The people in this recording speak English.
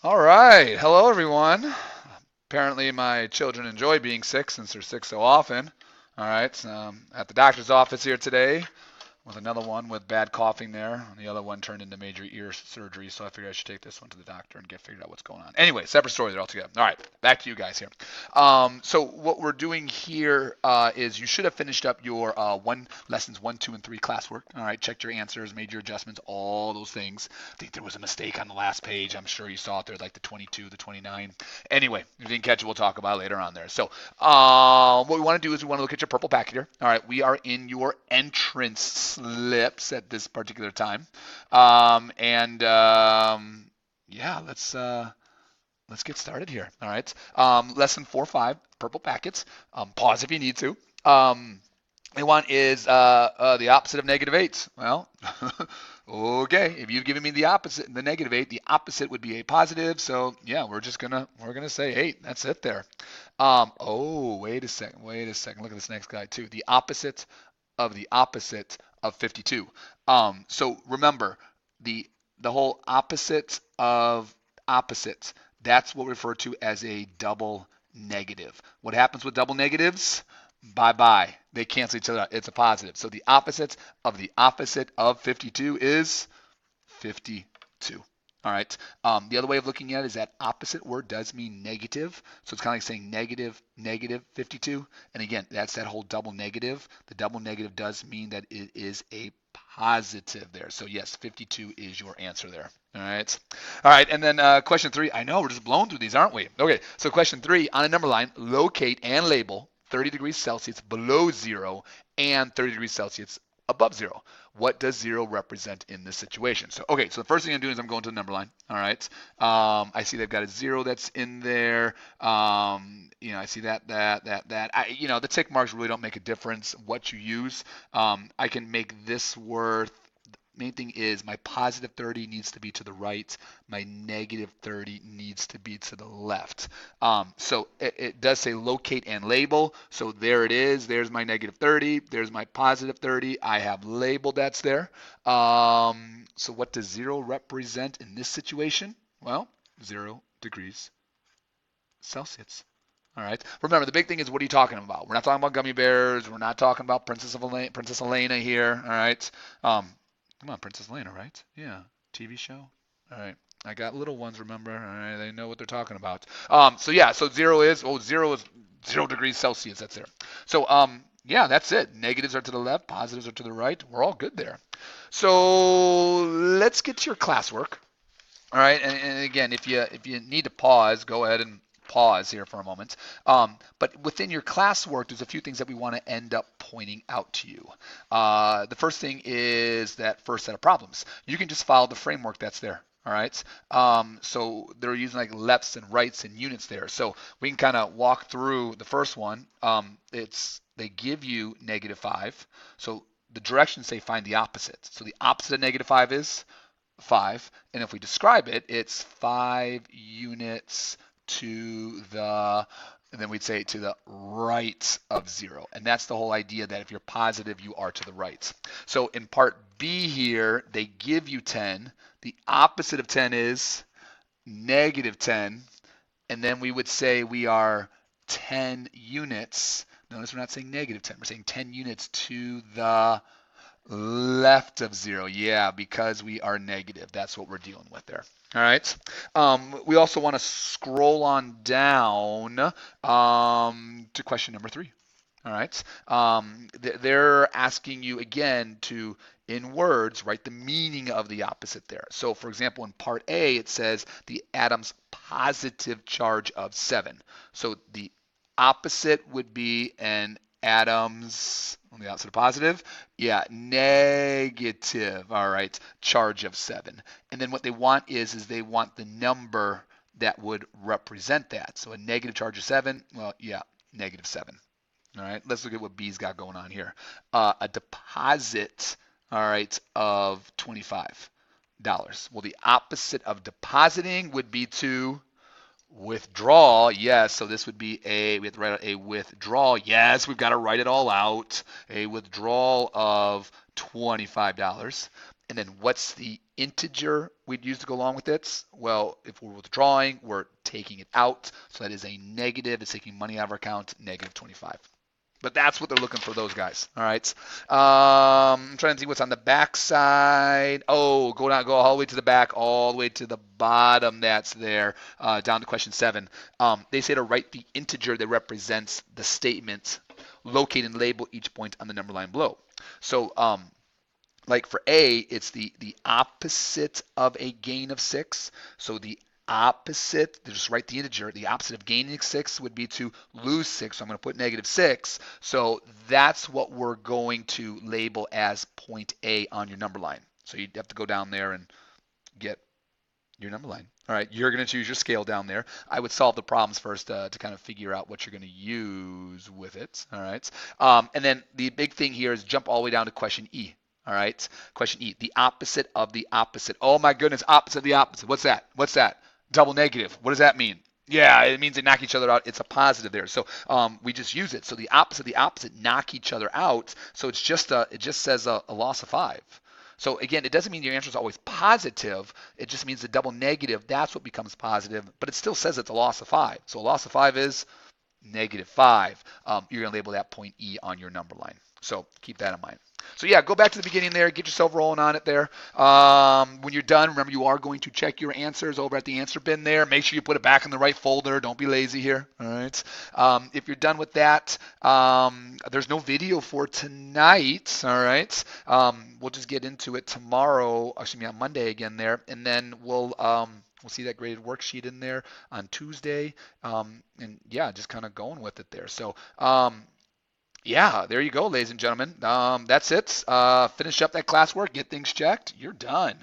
All right. Hello, everyone. Apparently, my children enjoy being sick since they're sick so often. All right. At the doctor's office here today with another one with bad coughing there. And the other one turned into major ear surgery, so I figured I should take this one to the doctor and get figured out what's going on. Anyway, separate story there altogether. All right, back to you guys here. So what we're doing here is you should have finished up your lessons 1, 2, and 3 classwork. All right, checked your answers, made your adjustments, all those things. I think there was a mistake on the last page. I'm sure you saw it there, like the 22, the 29. Anyway, if you didn't catch it, we'll talk about it later on there. So what we want to do is we want to look at your purple packet here. All right, we are in your entrance slips at this particular time, and yeah, let's get started here. All right, lesson 4, 5, purple packets. Pause if you need to. They want is the opposite of -8. Well, okay. If you've given me the opposite, the -8, the opposite would be a positive. So yeah, we're gonna say 8. That's it there. Oh, wait a second. Wait a second. Look at this next guy too. The opposite of 52. So remember the whole opposite of opposites. That's what we refer to as a double negative. What happens with double negatives? Bye bye. They cancel each other out. It's a positive. So the opposite of 52 is 52. All right. The other way of looking at it is that opposite word does mean negative. So it's kind of like saying negative 52. And again, that's that whole double negative. The double negative does mean that it is a positive there. So yes, 52 is your answer there. All right. All right. And then question 3. I know we're just blowing through these, aren't we? Okay. So question 3, on a number line, locate and label 30 degrees Celsius below 0 and 30 degrees Celsius above 0. What does 0 represent in this situation? So, okay, so the first thing I'm doing is I'm going to the number line. All right. I see they've got a 0 that's in there. I see that. The tick marks really don't make a difference what you use. I can make this worth. Main thing is my positive 30 needs to be to the right. My negative 30 needs to be to the left. So it does say locate and label. So there it is. There's my negative 30. There's my positive 30. I have labeled that's there. So what does 0 represent in this situation? Well, 0 degrees Celsius. All right. Remember, the big thing is what are you talking about? We're not talking about gummy bears. We're not talking about Princess Elena here. All right. Come on, Princess Elena, right? Yeah. TV show. All right. I got little ones, remember? All right. They know what they're talking about. So yeah. So 0 is 0 degrees Celsius. That's there. So yeah, that's it. Negatives are to the left. Positives are to the right. We're all good there. So let's get to your classwork. All right, and again, if you need to pause, go ahead and pause here for a moment. But within your classwork, there's a few things that we want to end up pointing out to you. The first thing is that first set of problems. You can just follow the framework that's there. All right. So they're using like lefts and rights and units there. So we can kind of walk through the first one. They give you -5. So the directions say find the opposite. So the opposite of -5 is 5, and if we describe it, it's 5 units to the, and then we'd say to the right of 0. And that's the whole idea that if you're positive, you are to the right. So in part B here, they give you 10. The opposite of 10 is -10. And then we would say we are 10 units. Notice we're not saying -10. We're saying 10 units to the left of 0. Yeah, because we are negative. That's what we're dealing with there. All right. We also want to scroll on down to question number 3. All right. They're asking you again to, in words, write the meaning of the opposite there. So, for example, in part A, it says the atom's positive charge of 7. So the opposite would be an atom's, on the opposite of positive, yeah, negative, all right, charge of 7. And then what they want is they want the number that would represent that. So a negative charge of 7, well, yeah, -7. All right, let's look at what B's got going on here. A deposit, all right, of $25. Well, the opposite of depositing would be to withdraw. Yes, so this would be we have to write out a withdrawal. Yes, we've got to write it all out. A withdrawal of $25. And then what's the integer we'd use to go along with it. Well, if we're withdrawing, we're taking it out. So that is a negative. It's taking money out of our account, negative 25. But that's what they're looking for, those guys. All right. I'm trying to see what's on the back side. Oh, go down, go all the way to the back, all the way to the bottom. That's there, down to question 7. They say to write the integer that represents the statement, locate and label each point on the number line below. So, like for A, it's the opposite of a gain of 6. So the opposite, just write the integer, the opposite of gaining 6 would be to lose 6. So I'm going to put negative 6. So that's what we're going to label as point A on your number line. So you'd have to go down there and get your number line. All right, you're going to choose your scale down there. I would solve the problems first to kind of figure out what you're going to use with it. All right, and then the big thing here is jump all the way down to question E. All right, question E, the opposite of the opposite. Oh my goodness, opposite of the opposite. What's that? What's that? Double negative. What does that mean? Yeah, it means they knock each other out. It's a positive there. So we just use it. So the opposite knock each other out. So it's just it just says a loss of 5. So again, it doesn't mean your answer is always positive. It just means the double negative, that's what becomes positive. But it still says it's a loss of 5. So a loss of 5 is negative 5. You're going to label that point E on your number line. So keep that in mind. So yeah, go back to the beginning there, get yourself rolling on it there. When you're done, remember you are going to check your answers over at the answer bin there. Make sure you put it back in the right folder. Don't be lazy here. All right. If you're done with that, there's no video for tonight. All right. We'll just get into it tomorrow. Excuse me, on Monday again there, and then we'll see that graded worksheet in there on Tuesday. And yeah, just kind of going with it there. So. Yeah, there you go, ladies and gentlemen. That's it. Finish up that classwork, get things checked. You're done.